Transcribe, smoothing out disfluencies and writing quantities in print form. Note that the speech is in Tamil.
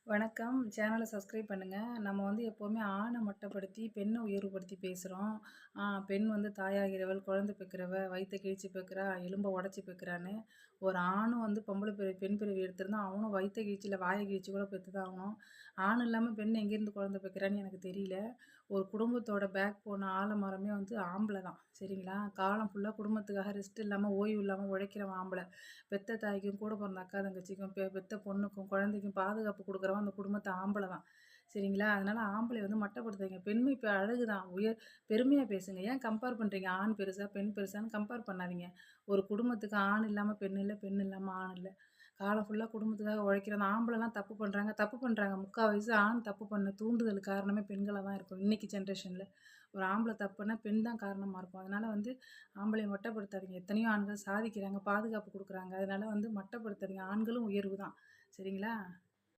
வணக்கம். சேனல சப்ஸ்கிரைப் பண்ணுங்க. நம்ம வந்து எப்பவுமே ஆண மட்டப்படுத்தி, பெண்ண உயர்வுபடுத்தி பேசுறோம். பெண் வந்து தாயாகிறவள், குழந்தை பெக்கிறவ, வயித்த கிழிச்சு பெக்கிறா, எலும்ப உடைச்சு பெக்கிறான்னு. ஒரு ஆணும் வந்து பொம்பள பெண் பிறவி எடுத்திருந்தா, அவனும் வயித்த கிழிச்சு இல்ல வாய கிழிச்சு கூட பெத்து தான் ஆகணும். ஆண் இல்லாம பெண் எங்கேருந்து குழந்தை பெக்கிறான்னு எனக்கு தெரியல. ஒரு குடும்பத்தோட பேக் போன ஆலமரமே வந்து ஆம்பள தான். சரிங்களா? காலம் ஃபுல்லா குடும்பத்துக்காக ரெஸ்ட் இல்லாம, ஓய்வு இல்லாம உழைக்கிறவன் ஆம்பள. பெத்த தாய்க்கும், கூட பொறந்த அக்கா தங்கச்சிக்கும், பெத்த பொண்ணுக்கும், குழந்தைக்கும் பாதுகாப்பு குடுக்குறவன் அந்த குடும்பத்து ஆம்பள தான். சரிங்களா? அதனால ஆம்பளைய வந்து மட்டப்படுத்தாதீங்க. பெண்மை இப்ப அழகு தான். பெருமையா பேசுங்க. ஏன் கம்பேர் பண்றீங்க? ஆண் பெருசா, பெண் பெருசான்னு கம்பேர் பண்ணாதீங்க. ஒரு குடும்பத்துக்கு ஆண் இல்லாம பெண் இல்ல, பெண் இல்லாம ஆண் இல்ல. காலம் ஃபுல்லா குடும்பத்துக்காக உழைக்கிற அந்த ஆம்பளலாம் தப்பு பண்றாங்க, தப்பு பண்றாங்க. முக்காவாசி ஆண் தப்பு பண்ண தூண்டுதலுக்கு காரணமே பெண்களா தான் இருக்கும். இன்னைக்கு ஜென்ரேஷன்ல. ஒரு ஆம்பள தப்புன்னா பெண் தான் காரணமா இருக்கும். அதனால வந்து ஆம்பளைய மட்டப்படுத்தாதீங்க. எத்தனையோ ஆண்கள் சாதிக்கிறாங்க, பாதுகாப்பு குடுக்குறாங்க. அதனால வந்து மட்டப்படுத்தாதீங்க. ஆண்களும் உயர்வு தான். சரிங்களா?